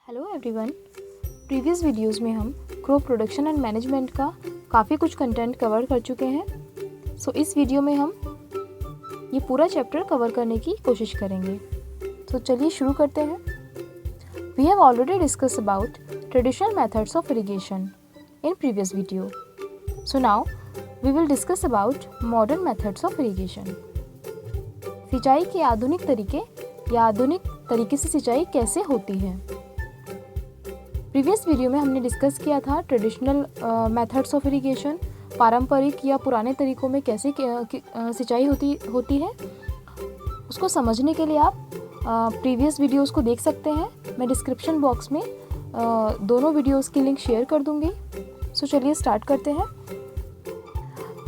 Hello everyone. Previous videos में हम crop production and management का काफ़ी कुछ कंटेंट कवर कर चुके हैं। सो इस वीडियो में हम ये पूरा चैप्टर कवर करने की कोशिश करेंगे। तो चलिए शुरू करते हैं। We have already discuss about traditional methods of irrigation in previous video. So now we will discuss about modern methods of irrigation. सिंचाई के आधुनिक तरीके या आधुनिक तरीके से सिंचाई कैसे होती है। प्रीवियस वीडियो में हमने डिस्कस किया था ट्रेडिशनल मेथड्स ऑफ इरिगेशन, पारंपरिक या पुराने तरीकों में कैसे सिंचाई होती है। उसको समझने के लिए आप प्रीवियस वीडियोस को देख सकते हैं। मैं डिस्क्रिप्शन बॉक्स में दोनों वीडियोस की लिंक शेयर कर दूंगी। सो चलिए स्टार्ट करते हैं।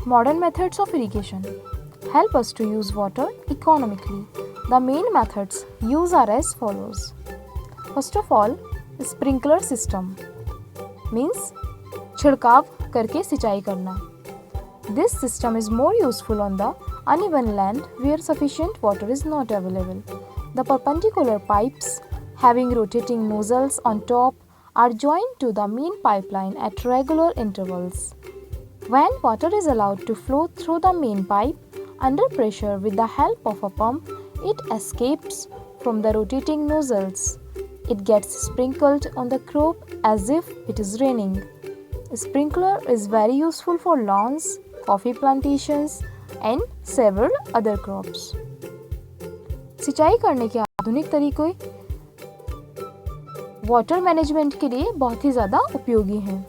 Modern methods of irrigation help us to use water economically. The main methods use are as follows. First of all, sprinkler system means छिड़काव करके सिंचाई करना। This system is more useful on the uneven land where sufficient water is not available. The perpendicular pipes having rotating nozzles on top are joined to the main pipeline at regular intervals. When water is allowed to flow through the main pipe under pressure with the help of a pump, it escapes from the rotating nozzles. It gets sprinkled on the crop as if it is raining. Sprinkler is very useful for lawns, coffee plantations and several other crops. सिंचाई करने के आधुनिक तरीके water management के लिए बहुत ही ज़्यादा उपयोगी हैं।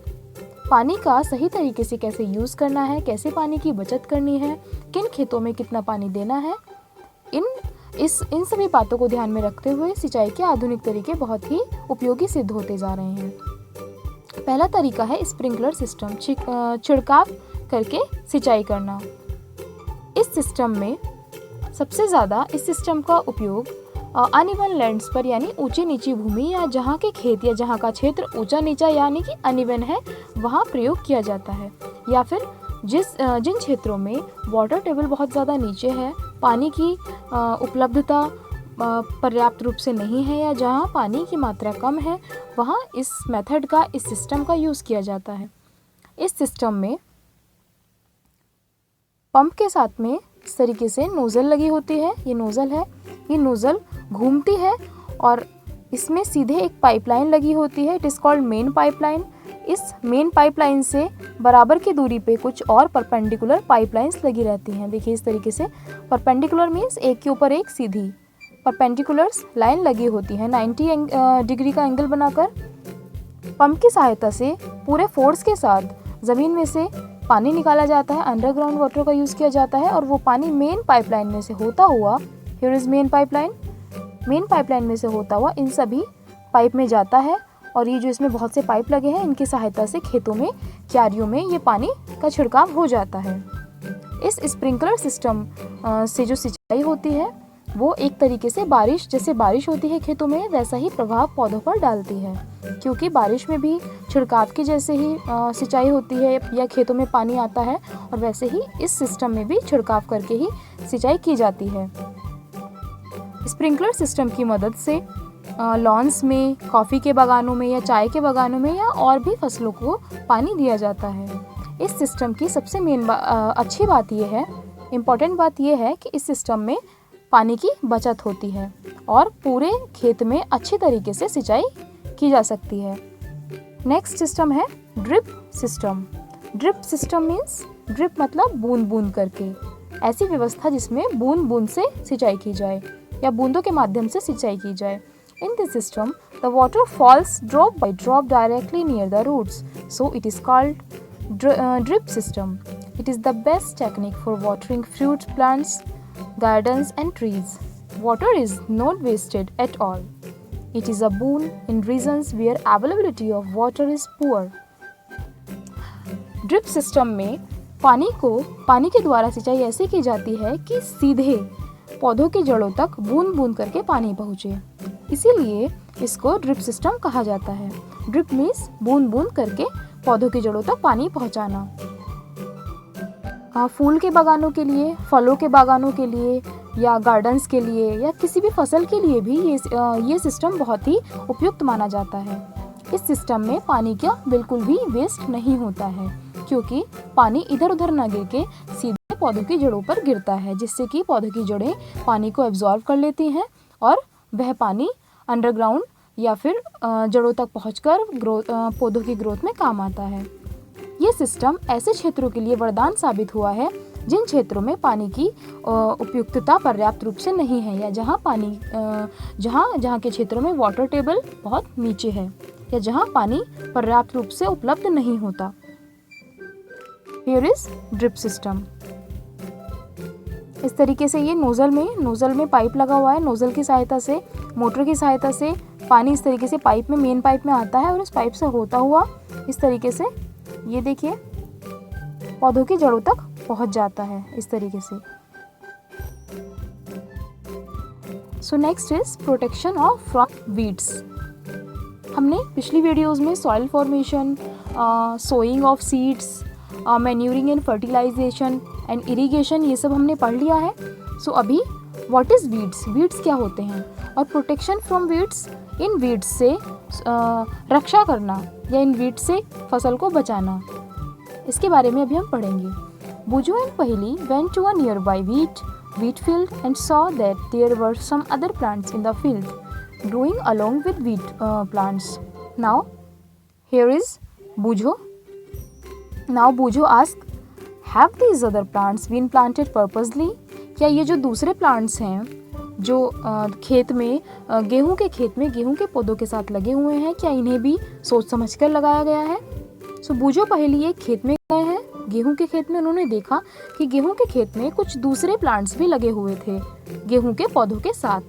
पानी का सही तरीके से कैसे यूज़ करना है, कैसे पानी की बचत करनी है, किन खेतों में कितना पानी देना है, इन सभी बातों को ध्यान में रखते हुए सिंचाई के आधुनिक तरीके बहुत ही उपयोगी सिद्ध होते जा रहे हैं। पहला तरीका है स्प्रिंकलर सिस्टम, छिड़काव करके सिंचाई करना। इस सिस्टम में सबसे ज़्यादा इस सिस्टम का उपयोग अनइवन लैंड्स पर यानी ऊंची नीची भूमि या जहाँ के खेत या जहाँ का क्षेत्र ऊंचा नीचा यानी कि अनइवन है वहाँ प्रयोग किया जाता है। या फिर जिन क्षेत्रों में वाटर टेबल बहुत ज़्यादा नीचे है, पानी की उपलब्धता पर्याप्त रूप से नहीं है या जहाँ पानी की मात्रा कम है, वहाँ इस मेथड का, इस सिस्टम का यूज़ किया जाता है। इस सिस्टम में पंप के साथ में इस तरीके से नोज़ल लगी होती है। ये नोज़ल घूमती है और इसमें सीधे एक पाइपलाइन लगी होती है। It is called main pipeline. इस मेन पाइपलाइन से बराबर की दूरी पे कुछ और परपेंडिकुलर पाइपलाइंस लगी रहती हैं। देखिए इस तरीके से परपेंडिकुलर मीन्स एक के ऊपर एक सीधी परपेंडिकुलर्स लाइन लगी होती है 90 डिग्री का एंगल बनाकर। पंप की सहायता से पूरे फोर्स के साथ ज़मीन में से पानी निकाला जाता है। अंडरग्राउंड वाटर का यूज़ किया जाता है और वो पानी मेन पाइपलाइन में से होता हुआ, हियर इज़ मेन पाइपलाइन में से होता हुआ इन सभी पाइप में जाता है। और ये जो इसमें बहुत से पाइप लगे हैं, इनकी सहायता से खेतों में, क्यारियों में ये पानी का छिड़काव हो जाता है। इस स्प्रिंकलर सिस्टम से जो सिंचाई होती है वो एक तरीके से जैसे बारिश होती है खेतों में, वैसा ही प्रभाव पौधों पर डालती है। क्योंकि बारिश में भी छिड़काव की जैसे ही सिंचाई होती है या खेतों में पानी आता है, और वैसे ही इस सिस्टम में भी छिड़काव करके ही सिंचाई की जाती है। स्प्रिंकलर सिस्टम की मदद से लॉन्स में, कॉफ़ी के बागानों में या चाय के बागानों में या और भी फसलों को पानी दिया जाता है। इस सिस्टम की सबसे अच्छी बात यह है, इम्पॉर्टेंट बात यह है कि इस सिस्टम में पानी की बचत होती है और पूरे खेत में अच्छी तरीके से सिंचाई की जा सकती है। नेक्स्ट सिस्टम है drip system. Drip system means, drip मतलब बूंद बूंद करके, ऐसी व्यवस्था जिसमें बूंद बूंद से सिंचाई की जाए या बूंदों के माध्यम से सिंचाई की जाए। In this system, the water falls drop by drop directly near the roots, so it is called drip system. It is the best technique for watering fruit plants, gardens and trees. Water is not wasted at all. It is a boon in regions where availability of water is poor. Drip system में पानी के द्वारा सिंचाई ऐसे की जाती है कि सीधे पौधों की जड़ों तक बूंद बूंद करके पानी पहुँचे, इसीलिए इसको ड्रिप सिस्टम कहा जाता है। ड्रिप मीन्स बूंद बूंद करके पौधों की जड़ों तक पानी पहुंचाना। फूल के बागानों के लिए, फलों के बागानों के लिए या गार्डन्स के लिए या किसी भी फसल के लिए भी ये सिस्टम बहुत ही उपयुक्त माना जाता है। इस सिस्टम में पानी का बिल्कुल भी वेस्ट नहीं होता है, क्योंकि पानी इधर उधर ना गिर के सीधे पौधों की जड़ों पर गिरता है, जिससे कि पौधों की जड़ें पानी को एब्जॉर्ब कर लेती हैं और वह पानी अंडरग्राउंड या फिर जड़ों तक पहुंचकर पौधों की ग्रोथ में काम आता है। ये सिस्टम ऐसे क्षेत्रों के लिए वरदान साबित हुआ है जिन क्षेत्रों में पानी की उपयुक्तता पर्याप्त रूप से नहीं है, या जहाँ के क्षेत्रों में वाटर टेबल बहुत नीचे है, या जहाँ पानी पर्याप्त रूप से उपलब्ध नहीं होता। Here is drip system. इस तरीके से ये नोजल में पाइप लगा हुआ है। नोजल की सहायता से, मोटर की सहायता से पानी इस तरीके से मेन पाइप में आता है और इस पाइप से होता हुआ इस तरीके से, ये देखिए, पौधों की जड़ों तक पहुंच जाता है इस तरीके से। So next is protection of from weeds. हमने पिछली वीडियोस में soil formation, sowing of seeds, manuring and fertilisation and irrigation, ये सब हमने पढ़ लिया है। सो अभी व्हाट इज वीड्स, वीड्स क्या होते हैं, और protection from weeds, in weeds से रक्षा करना या इन वीड्स से फसल को बचाना, इसके बारे में अभी हम पढ़ेंगे। Buju and Pahili went to a nearby wheat field and saw that there were some other plants in the field growing along with wheat plants. Now, here is Buju. Now Buju asked, have these other plants been planted purposely? क्या ये जो दूसरे plants हैं जो खेत में, गेहूं के खेत में गेहूं के पौधों के साथ लगे हुए हैं, क्या इन्हें भी सोच समझकर लगाया गया है? सो बूझो पहली एक खेत में गए हैं, गेहूं के खेत में। उन्होंने देखा कि गेहूं के खेत में कुछ दूसरे प्लांट्स भी लगे हुए थे गेहूं के पौधों के साथ।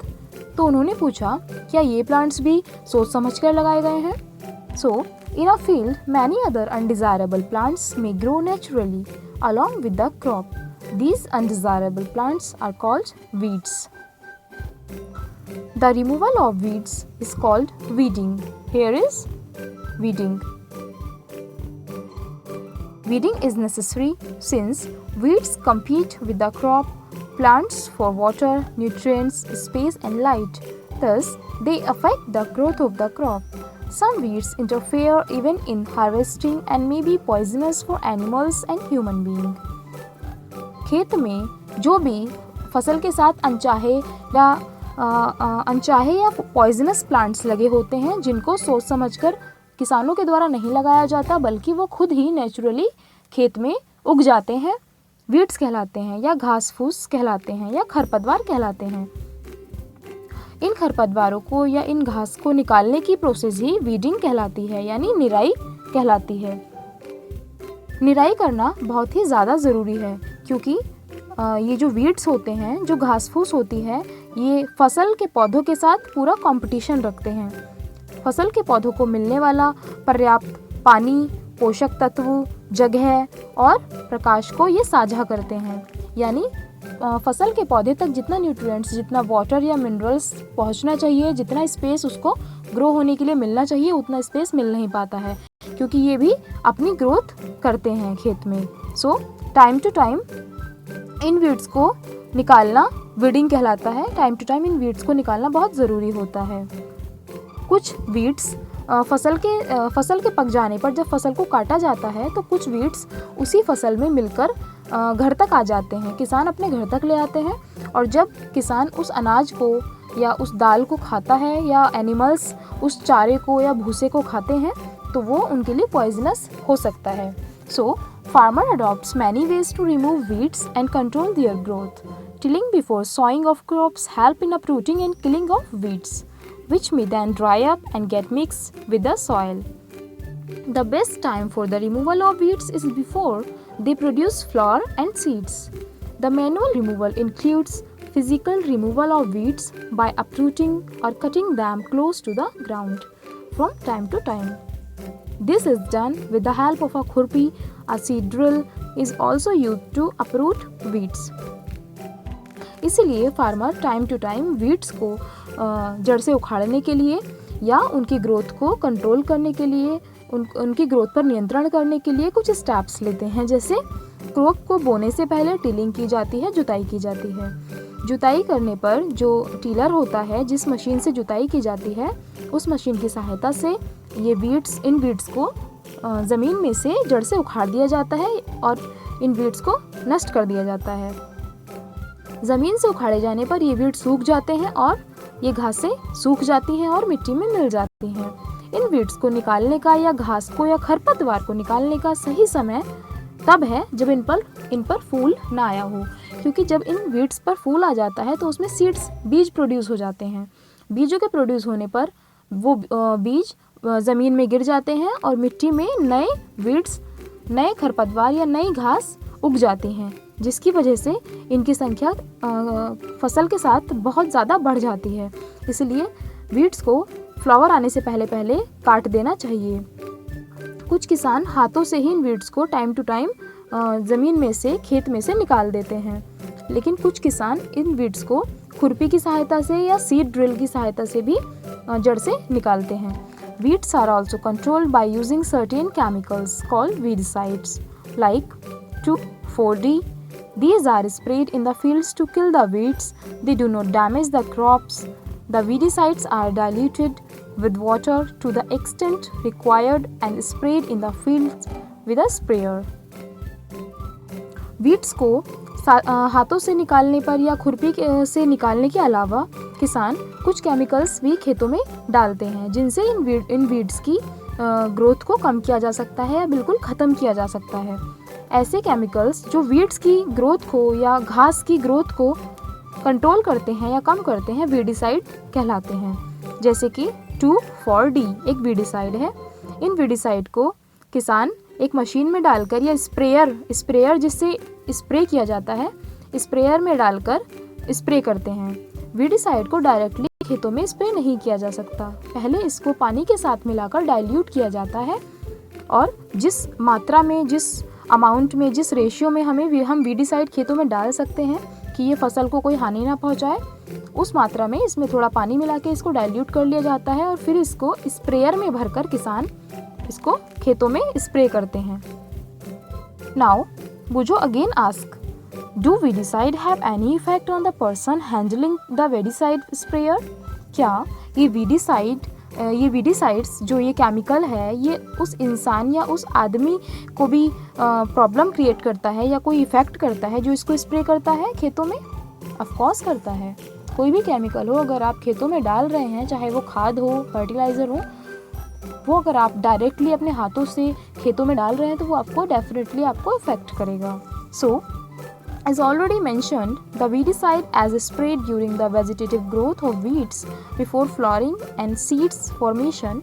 तो उन्होंने पूछा, क्या ये प्लांट्स भी सोच समझकर लगाए गए हैं? So in a field many other undesirable plants may grow naturally along with the crop. These undesirable plants are called weeds. The removal of weeds is called weeding. Here is weeding. Weeding is necessary since weeds compete with the crop plants for water, nutrients, space and light. Thus, they affect the growth of the crop. Some weeds interfere even in harvesting and may be poisonous for animals and human beings. खेत में जो भी फसल के साथ अनचाहे या poisonous plants लगे होते हैं, जिनको सोच समझकर किसानों के द्वारा नहीं लगाया जाता, बल्कि वो खुद ही नेचुरली खेत में उग जाते हैं, वीड्स कहलाते हैं, या घास फूस कहलाते हैं, या खरपतवार कहलाते हैं। इन खरपतवारों को या इन घास को निकालने की प्रोसेस ही वीडिंग कहलाती है, यानी निराई कहलाती है। निराई करना बहुत ही ज़्यादा ज़रूरी है, क्योंकि ये जो वीड्स होते हैं, जो घास फूस होती है, ये फसल के पौधों के साथ पूरा कंपटीशन रखते हैं। फसल के पौधों को मिलने वाला पर्याप्त पानी, पोषक तत्व, जगह और प्रकाश को ये साझा करते हैं। यानी फसल के पौधे तक जितना न्यूट्रिएंट्स, जितना वाटर या मिनरल्स पहुंचना चाहिए, जितना स्पेस उसको ग्रो होने के लिए मिलना चाहिए, उतना स्पेस मिल नहीं पाता है, क्योंकि ये भी अपनी ग्रोथ करते हैं खेत में। सो टाइम टू टाइम इन वीड्स को निकालना वीडिंग कहलाता है। टाइम टू टाइम इन वीड्स को निकालना बहुत ज़रूरी होता है। कुछ वीड्स फसल के पक जाने पर, जब फसल को काटा जाता है, तो कुछ वीड्स उसी फसल में मिलकर घर तक आ जाते हैं, किसान अपने घर तक ले आते हैं। और जब किसान उस अनाज को या उस दाल को खाता है, या एनिमल्स उस चारे को या भूसे को खाते हैं, तो वो उनके लिए पॉइजनस हो सकता है। सो farmer adopts many ways to remove weeds and control their growth. Tilling before sowing of crops help in uprooting and killing of weeds, which may then dry up and get mixed with the soil. The best time for the removal of weeds is before they produce flower and seeds. The manual removal includes physical removal of weeds by uprooting or cutting them close to the ground from time to time. This is done with the help of a khurpi. A seed drill is also used to uproot weeds. इसीलिए farmer time to time weeds को जड़ से उखाड़ने के लिए या उनकी growth को कंट्रोल करने के लिए, उनकी ग्रोथ पर नियंत्रण करने के लिए कुछ स्टेप्स लेते हैं। जैसे क्रॉप को बोने से पहले टिलिंग की जाती है, जुताई की जाती है। जुताई करने पर जो टीलर होता है, जिस मशीन से जुताई की जाती है, उस मशीन की सहायता से इन वीड्स को ज़मीन में से जड़ से उखाड़ दिया जाता है और इन वीड्स को नष्ट कर दिया जाता है। ज़मीन से उखाड़े जाने पर ये वीड्स सूख जाते हैं और ये घासें सूख जाती हैं और मिट्टी में मिल जाती हैं। इन वीड्स को निकालने का या घास को या खरपतवार को निकालने का सही समय तब है जब इन पर फूल ना आया हो, क्योंकि जब इन वीड्स पर फूल आ जाता है तो उसमें बीज प्रोड्यूस हो जाते हैं। बीजों के प्रोड्यूस होने पर वो बीज ज़मीन में गिर जाते हैं और मिट्टी में नए वीड्स, नए खरपतवार या नई घास उग जाती हैं, जिसकी वजह से इनकी संख्या फसल के साथ बहुत ज़्यादा बढ़ जाती है। इसलिए वीड्स को फ्लावर आने से पहले काट देना चाहिए। कुछ किसान हाथों से ही इन वीड्स को टाइम टू टाइम ज़मीन में से, खेत में से निकाल देते हैं, लेकिन कुछ किसान इन वीड्स को खुरपी की सहायता से या सीड ड्रिल की सहायता से भी जड़ से निकालते हैं। Weeds are also controlled by using certain chemicals called weedicides like 2,4-D. These are sprayed in the fields to kill the weeds. They do not damage the crops. The weedicides are diluted with water to the extent required and sprayed in the fields with a sprayer. Weeds को हाथों से निकालने पर या खुरपी से निकालने के अलावा किसान कुछ केमिकल्स भी खेतों में डालते हैं, जिनसे इन वीड्स की ग्रोथ को कम किया जा सकता है या बिल्कुल ख़त्म किया जा सकता है। ऐसे केमिकल्स जो वीड्स की ग्रोथ को या घास की ग्रोथ को कंट्रोल करते हैं या कम करते हैं, वीडिसाइड कहलाते हैं। जैसे कि 2,4-D एक वीडिसाइड है। इन वीडिसाइड को किसान एक मशीन में डालकर या स्प्रेयर जिससे स्प्रे किया जाता है, स्प्रेयर में डालकर स्प्रे करते हैं। वीडिसाइड को डायरेक्टली खेतों में स्प्रे नहीं किया जा सकता। पहले इसको पानी के साथ मिलाकर डाइल्यूट किया जाता है और जिस मात्रा में, जिस अमाउंट में, जिस रेशियो में हम वीडिसाइड खेतों में डाल सकते हैं कि ये फसल को कोई हानि ना पहुंचाए, उस मात्रा में इसमें थोड़ा पानी मिला के इसको डाइल्यूट कर लिया जाता है और फिर इसको स्प्रेयर में भरकर किसान इसको खेतों में स्प्रे करते हैं। नाउ बुझो again ask, do weedicide have any effect on the person handling the weedicide sprayer? क्या ये वीडिसाइड्स जो ये केमिकल है, ये उस इंसान या उस आदमी को भी प्रॉब्लम क्रिएट करता है या कोई इफ़ेक्ट करता है जो इसको स्प्रे करता है खेतों में? ऑफ कोर्स करता है। कोई भी केमिकल हो अगर आप खेतों में डाल रहे हैं, चाहे वो खाद हो, फर्टिलाइज़र हो, वो अगर आप डायरेक्टली अपने हाथों से खेतों में डाल रहे हैं तो वो आपको डेफिनेटली आपको इफेक्ट करेगा। सो as already mentioned, the weedicide as sprayed during the vegetative growth of weeds before flowering and seeds formation.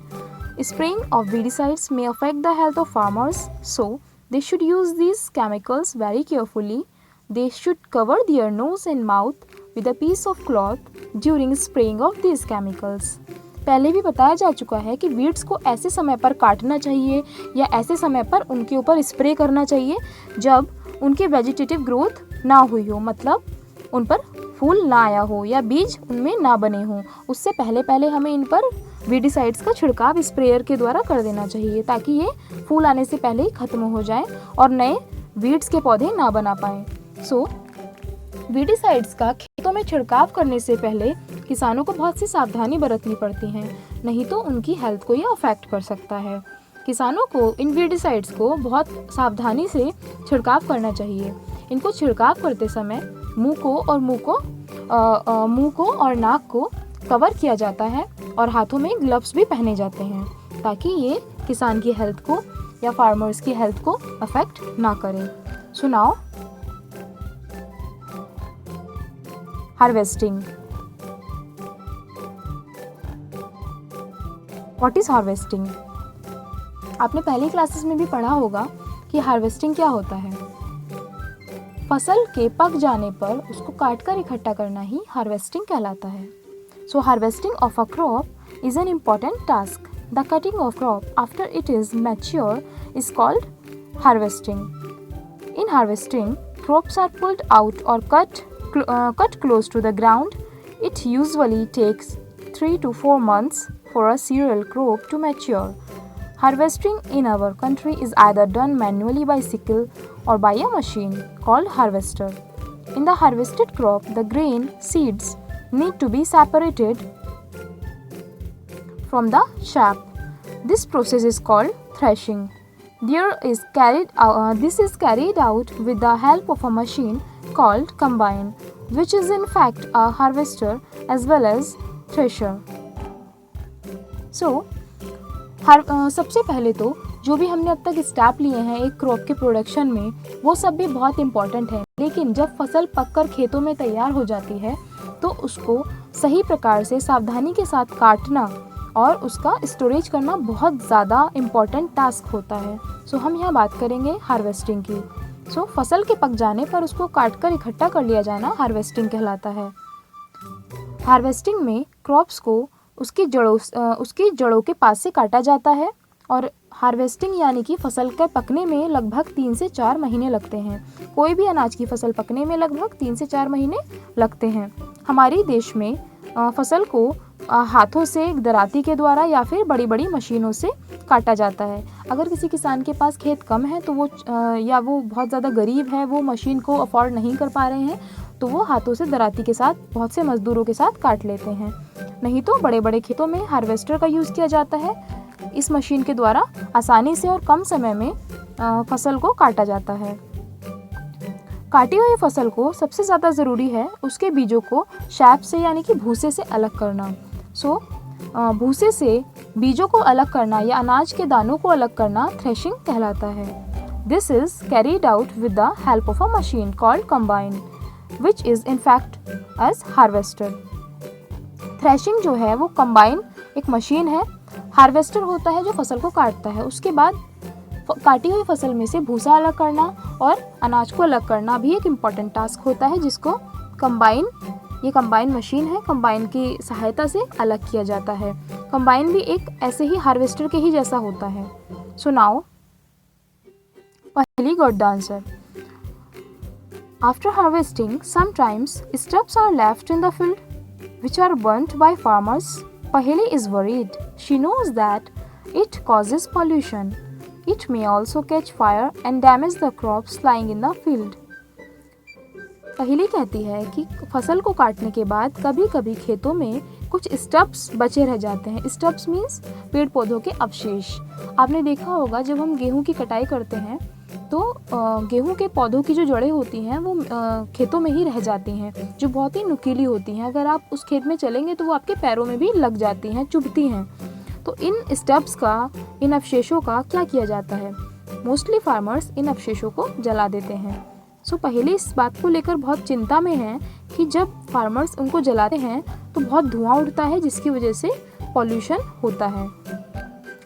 Spraying of weedicides may affect the health of farmers, so they should use these chemicals very carefully. They should cover their nose and mouth with a piece of cloth during spraying of these chemicals. पहले भी बताया जा चुका है कि weeds को ऐसे समय पर काटना चाहिए या ऐसे समय पर उनके ऊपर स्प्रे करना चाहिए जब उनके वेजिटेटिव ग्रोथ ना हुई हो, मतलब उन पर फूल ना आया हो या बीज उनमें ना बने हों। उससे पहले हमें इन पर वीडिसाइड्स का छिड़काव स्प्रेयर के द्वारा कर देना चाहिए ताकि ये फूल आने से पहले ही ख़त्म हो जाएं और नए वीड्स के पौधे ना बना पाएँ। सो वीडिसाइड्स का खेतों में छिड़काव करने से पहले किसानों को बहुत सी सावधानी बरतनी पड़ती हैं, नहीं तो उनकी हेल्थ को ये अफेक्ट कर सकता है। किसानों को इन वीडिसाइड्स को बहुत सावधानी से छिड़काव करना चाहिए। इनको छिड़काव करते समय मुंह को और नाक को कवर किया जाता है और हाथों में ग्लव्स भी पहने जाते हैं ताकि ये किसान की हेल्थ को या फार्मर्स की हेल्थ को अफेक्ट ना करें। So now harvesting. What is harvesting? आपने पहली क्लासेस में भी पढ़ा होगा कि हार्वेस्टिंग क्या होता है। फसल के पक जाने पर उसको काटकर इकट्ठा करना ही हार्वेस्टिंग कहलाता है। So harvesting of a crop is an important task. The cutting of crop after it is mature is called harvesting. In harvesting crops are pulled out or cut close to the ground. It usually takes 3 to 4 months for a cereal crop to mature. Harvesting in our country is either done manually by sickle or by a machine called harvester. In the harvested crop, the grain seeds need to be separated from the chaff. This process is called threshing. This is carried out with the help of a machine called combine, which is in fact a harvester as well as thresher. So, सबसे पहले तो जो भी हमने अब तक step लिए हैं एक क्रॉप के प्रोडक्शन में, वो सब भी बहुत इम्पॉर्टेंट है, लेकिन जब फसल पककर खेतों में तैयार हो जाती है तो उसको सही प्रकार से सावधानी के साथ काटना और उसका स्टोरेज करना बहुत ज़्यादा इम्पॉर्टेंट टास्क होता है. सो हम यहाँ बात करेंगे हार्वेस्टिंग की. सो फसल के पक जाने पर उसको काटकर इकट्ठा कर लिया जाना हार्वेस्टिंग कहलाता है. हार्वेस्टिंग में क्रॉप्स को उसकी जड़ों के पास से काटा जाता है और हार्वेस्टिंग यानी कि फसल के पकने में लगभग 3 से 4 महीने लगते हैं. कोई भी अनाज की फसल पकने में लगभग 3 से 4 महीने लगते हैं. हमारे देश में फसल को हाथों से दराती के द्वारा या फिर बड़ी बड़ी मशीनों से काटा जाता है. अगर किसी किसान के पास खेत कम है तो वो बहुत ज़्यादा गरीब है, वो मशीन को अफोर्ड नहीं कर पा रहे हैं, तो वो हाथों से दराती के साथ बहुत से मज़दूरों के साथ काट लेते हैं. नहीं तो बड़े बड़े खेतों में हार्वेस्टर का यूज़ किया जाता है. इस मशीन के द्वारा आसानी से और कम समय में फसल को काटा जाता है. काटी हुई फसल को सबसे ज़्यादा ज़रूरी है उसके बीजों को शैफ से यानी कि भूसे से अलग करना. भूसे से बीजों को अलग करना या अनाज के दानों को अलग करना थ्रेशिंग कहलाता है. This is carried out with the help of a machine called combine, which is in fact as harvester. Threshing जो है वो कंबाइन एक मशीन है, हार्वेस्टर होता है जो फसल को काटता है. उसके बाद काटी हुई फसल में से भूसा अलग करना और अनाज को अलग करना भी एक इम्पॉर्टेंट टास्क होता है, जिसको कंबाइन मशीन है, कंबाइन की सहायता से अलग किया जाता है. कंबाइन भी एक ऐसे ही हार्वेस्टर के ही जैसा होता है. सो नाउ पहली got the answer. After harvesting sometimes stubs are left in the field which are burnt by farmers. Paheli is worried. She knows that it causes pollution. It may also catch fire and damage the crops lying in the field. पहेली कहती है कि फसल को काटने के बाद कभी कभी खेतों में कुछ स्टब्स बचे रह जाते हैं. स्टब्स मीन्स पेड़ पौधों के अवशेष. आपने देखा होगा जब हम गेहूं की कटाई करते हैं तो गेहूं के पौधों की जो जड़ें होती हैं वो खेतों में ही रह जाती हैं, जो बहुत ही नुकीली होती हैं. अगर आप उस खेत में चलेंगे तो वो आपके पैरों में भी लग जाती हैं, चुभती हैं. तो इन स्टब्स का, इन अवशेषों का क्या किया जाता है? मोस्टली फार्मर्स इन अवशेषों को जला देते हैं. सो पहले इस बात को लेकर बहुत चिंता में हैं कि जब फार्मर्स उनको जलाते हैं तो बहुत धुआं उठता है, जिसकी वजह से पॉल्यूशन होता है.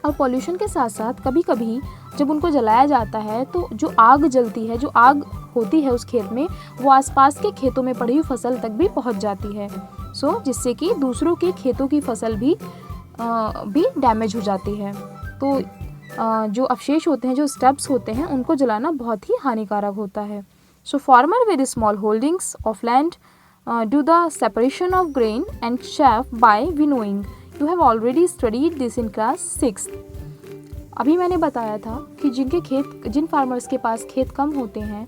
और पॉल्यूशन के साथ साथ कभी कभी जब उनको जलाया जाता है तो जो आग जलती है, जो आग होती है उस खेत में, वो आसपास के खेतों में पड़ी हुई फसल तक भी पहुंच जाती है. जिससे कि दूसरों के खेतों की फसल भी डैमेज हो जाती है. तो जो अवशेष होते हैं, जो स्टब्स होते हैं, उनको जलाना बहुत ही हानिकारक होता है. Farmer with small holdings of land do the separation of grain and chaff by winnowing. You have already studied this in class 6. अभी मैंने बताया था कि जिन फार्मर्स के पास खेत कम होते हैं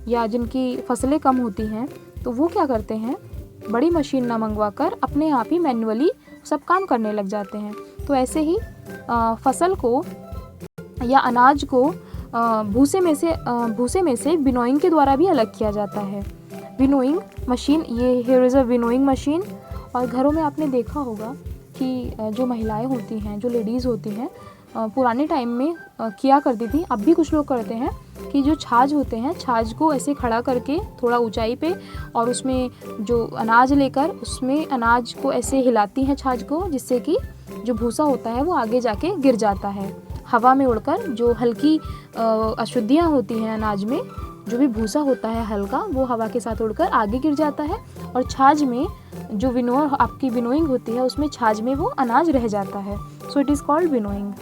या जिनकी फसलें कम होती हैं, तो वो क्या करते हैं, बड़ी मशीन ना मंगवा कर अपने आप ही मैन्युअली सब काम करने लग जाते हैं. तो ऐसे ही फसल को या अनाज को भूसे में से विनोइंग के द्वारा भी अलग किया जाता है. विनोइंग मशीन, ये here is a winnowing machine. और घरों में आपने देखा होगा कि जो महिलाएं होती हैं, जो लेडीज़ होती हैं, पुराने टाइम में किया करती थी, अब भी कुछ लोग करते हैं कि जो छाछ होते हैं, छाछ को ऐसे खड़ा करके थोड़ा ऊंचाई पे, और उसमें जो अनाज लेकर उसमें अनाज को ऐसे हिलाती हैं छाछ को, जिससे कि जो भूसा होता है वो आगे जाके गिर जाता है हवा में उड़कर. जो हल्की अशुद्धियाँ होती हैं अनाज में, जो भी भूसा होता है हल्का, वो हवा के साथ उड़कर आगे गिर जाता है, और छाछ में जो आपकी विनोइंग होती है उसमें छाछ में वो अनाज रह जाता है. So it is called winnowing.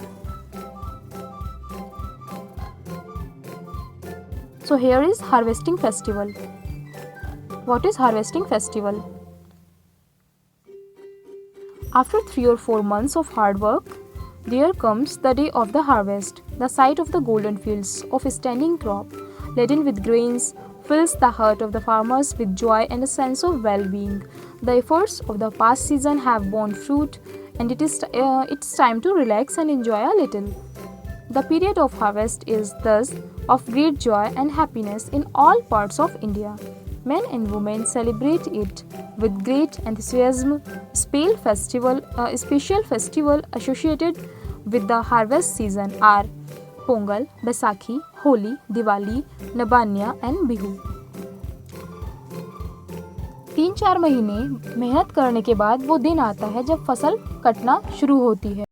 So here is harvesting festival. What is harvesting festival? After 3 or 4 months of hard work, there comes the day of the harvest, the sight of the golden fields of a standing crop, laden with grains, fills the heart of the farmers with joy and a sense of well-being. The efforts of the past season have borne fruit, and it's time to relax and enjoy a little. The period of harvest is thus of great joy and happiness in all parts of India. Men and women celebrate it with great enthusiasm. Special festival associated with the harvest season are Pongal, Baisakhi, Holi, Diwali, Nabanya and Bihu. 3-4 महीने मेहनत करने के बाद वो दिन आता है जब फसल कटना शुरू होती है।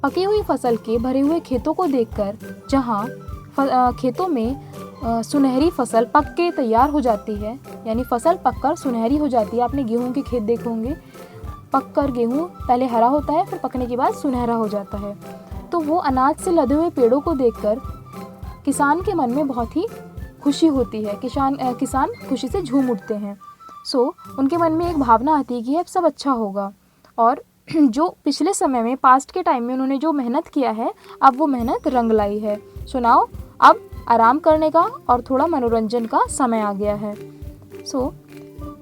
पकी हुई फसल के भरे हुए खेतों को देखकर, जहाँ खेतों में सुनहरी फसल पक के तैयार हो जाती है, यानी फसल पककर सुनहरी हो जाती है। आपने गेहूं के खेत देखे होंगे, पककर गेहूं पहले हरा होता है, फिर पकने के बाद सुनहरा हो जाता है। तो वो अनाज से लदे हुए पेड़ों को देखकर किसान के मन में बहुत ही खुशी होती है। किसान खुशी से झूम उठते हैं। उनके मन में एक भावना आती है कि अब सब अच्छा होगा, और जो पिछले समय में पास्ट के टाइम में उन्होंने जो मेहनत किया है, अब वो मेहनत रंग लाई है। नाउ अब आराम करने का और थोड़ा मनोरंजन का समय आ गया है।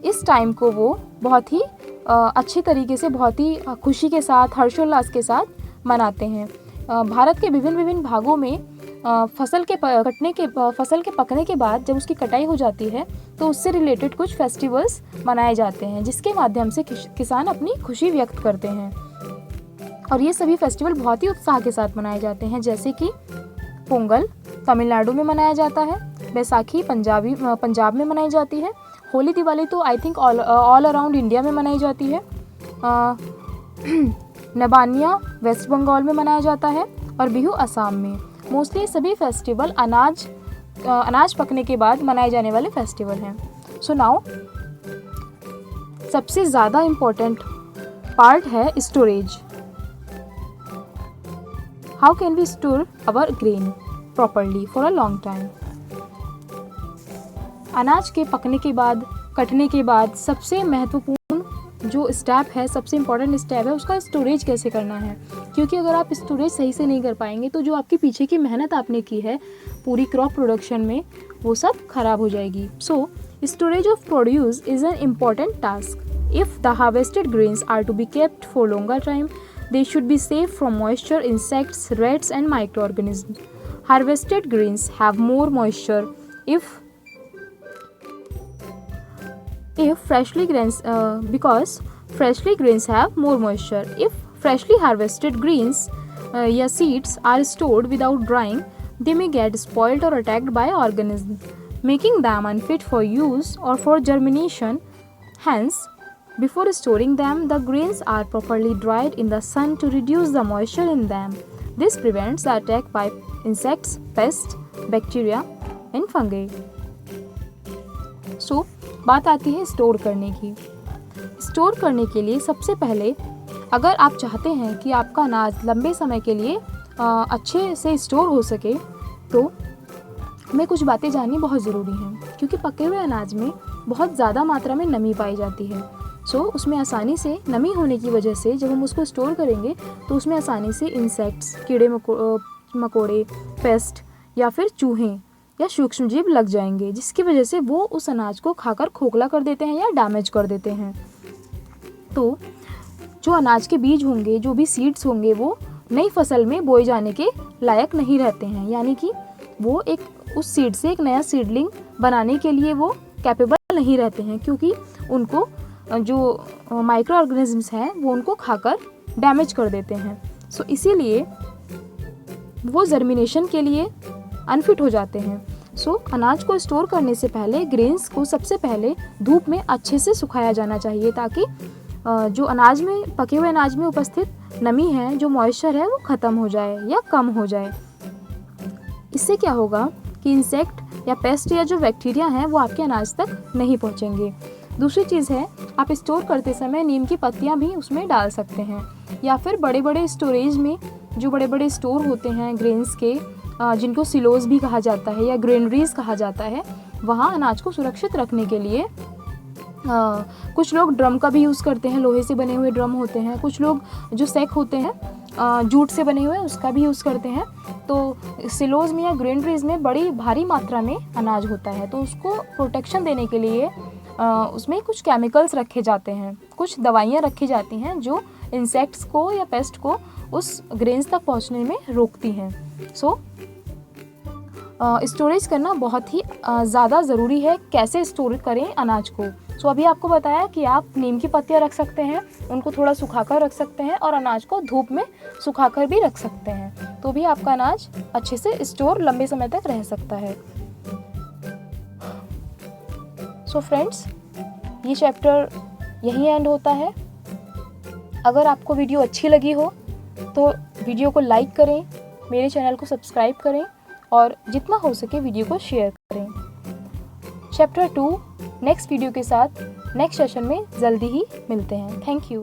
इस टाइम को वो बहुत ही अच्छी तरीके से, बहुत ही खुशी के साथ, हर्षोल्लास के साथ मनाते हैं। भारत के विभिन्न भागों में फसल के पकने के बाद जब उसकी कटाई हो जाती है, तो उससे रिलेटेड कुछ फेस्टिवल्स मनाए जाते हैं, जिसके माध्यम से किसान अपनी खुशी व्यक्त करते हैं। और ये सभी फेस्टिवल बहुत ही उत्साह के साथ मनाए जाते हैं, जैसे कि पोंगल तमिलनाडु में मनाया जाता है, बैसाखी पंजाब में मनाई जाती है, होली दिवाली तो I think all around India में मनाई जाती है, नबानिया वेस्ट बंगाल में मनाया जाता है, और बिहू असम में। मोस्टली सभी फेस्टिवल अनाज पकने के बाद मनाए जाने वाले फेस्टिवल हैं। नाउ सबसे ज़्यादा इम्पोर्टेंट पार्ट है storage. How can we store our grain properly for a long time. अनाज के पकने के बाद, कटने के बाद सबसे महत्वपूर्ण जो स्टेप है, सबसे इम्पॉर्टेंट स्टेप है, उसका स्टोरेज कैसे करना है। क्योंकि अगर आप स्टोरेज सही से नहीं कर पाएंगे, तो जो आपकी पीछे की मेहनत आपने की है पूरी क्रॉप प्रोडक्शन में, वो सब खराब हो जाएगी। Storage of produce is an important task. If the harvested grains are to be kept for longer time, they should be safe from moisture, insects, rats and microorganisms. Harvested grains have more moisture because freshly grains have more moisture. If freshly harvested grains या seeds are stored without drying, they may get spoiled or attacked by organisms, making them unfit for use or for germination. Hence, before storing them, the grains are properly dried in the sun to reduce the moisture in them. This prevents the attack by insects, pests, bacteria and fungi. बात आती है store करने की। Store करने के लिए सबसे पहले, अगर आप चाहते हैं कि आपका अनाज लंबे समय के लिए अच्छे से स्टोर हो सके, तो हमें कुछ बातें जाननी बहुत ज़रूरी हैं। क्योंकि पके हुए अनाज में बहुत ज़्यादा मात्रा में नमी पाई जाती है। उसमें आसानी से नमी होने की वजह से जब हम उसको स्टोर करेंगे, तो उसमें आसानी से इंसेक्ट्स, कीड़े मकोड़े, पेस्ट या फिर चूहे या सूक्ष्म जीव लग जाएंगे, जिसकी वजह से वो उस अनाज को खाकर खोखला कर देते हैं या डैमेज कर देते हैं। तो जो अनाज के बीज होंगे, जो भी सीड्स होंगे, वो नई फसल में बोए जाने के लायक नहीं रहते हैं। यानी कि वो उस सीड से एक नया सीडलिंग बनाने के लिए वो कैपेबल नहीं रहते हैं, क्योंकि उनको जो माइक्रो ऑर्गेनिजम्स हैं वो उनको खाकर डैमेज कर देते हैं। इसीलिए वो जर्मिनेशन के लिए अनफिट हो जाते हैं। अनाज को स्टोर करने से पहले ग्रेन्स को सबसे पहले धूप में अच्छे से सुखाया जाना चाहिए, ताकि जो पके हुए अनाज में उपस्थित नमी है, जो मॉइस्चर है, वो ख़त्म हो जाए या कम हो जाए। इससे क्या होगा कि इंसेक्ट या पेस्ट या जो बैक्टीरिया हैं वो आपके अनाज तक नहीं पहुंचेंगे। दूसरी चीज़ है, आप स्टोर करते समय नीम की पत्तियां भी उसमें डाल सकते हैं, या फिर बड़े बड़े स्टोरेज में जो बड़े बड़े स्टोर होते हैं ग्रेन्स के, जिनको सिलोज भी कहा जाता है या ग्रेनरीज कहा जाता है, वहाँ अनाज को सुरक्षित रखने के लिए कुछ लोग ड्रम का भी यूज़ करते हैं। लोहे से बने हुए ड्रम होते हैं। कुछ लोग जो सैक होते हैं जूट से बने हुए उसका भी यूज़ करते हैं। तो सिलोज़ में या ग्रेनरीज में बड़ी भारी मात्रा में अनाज होता है, तो उसको प्रोटेक्शन देने के लिए उसमें कुछ केमिकल्स रखे जाते हैं, कुछ दवाइयाँ रखी जाती हैं जो इंसेक्ट्स को या पेस्ट को उस ग्रेन्स तक पहुंचने में रोकती हैं। सो स्टोरेज करना बहुत ही ज़्यादा ज़रूरी है। कैसे स्टोर करें अनाज को? सो अभी आपको बताया कि आप नीम की पत्तियाँ रख सकते हैं, उनको थोड़ा सुखाकर रख सकते हैं और अनाज को धूप में सुखाकर भी रख सकते हैं, तो भी आपका अनाज अच्छे से स्टोर लंबे समय तक रह सकता है। सो फ्रेंड्स, ये चैप्टर यहीं एंड होता है। अगर आपको वीडियो अच्छी लगी हो तो वीडियो को लाइक करें, मेरे चैनल को सब्सक्राइब करें और जितना हो सके वीडियो को शेयर करें। चैप्टर 2 नेक्स्ट वीडियो के साथ नेक्स्ट सेशन में जल्दी ही मिलते हैं। Thank you.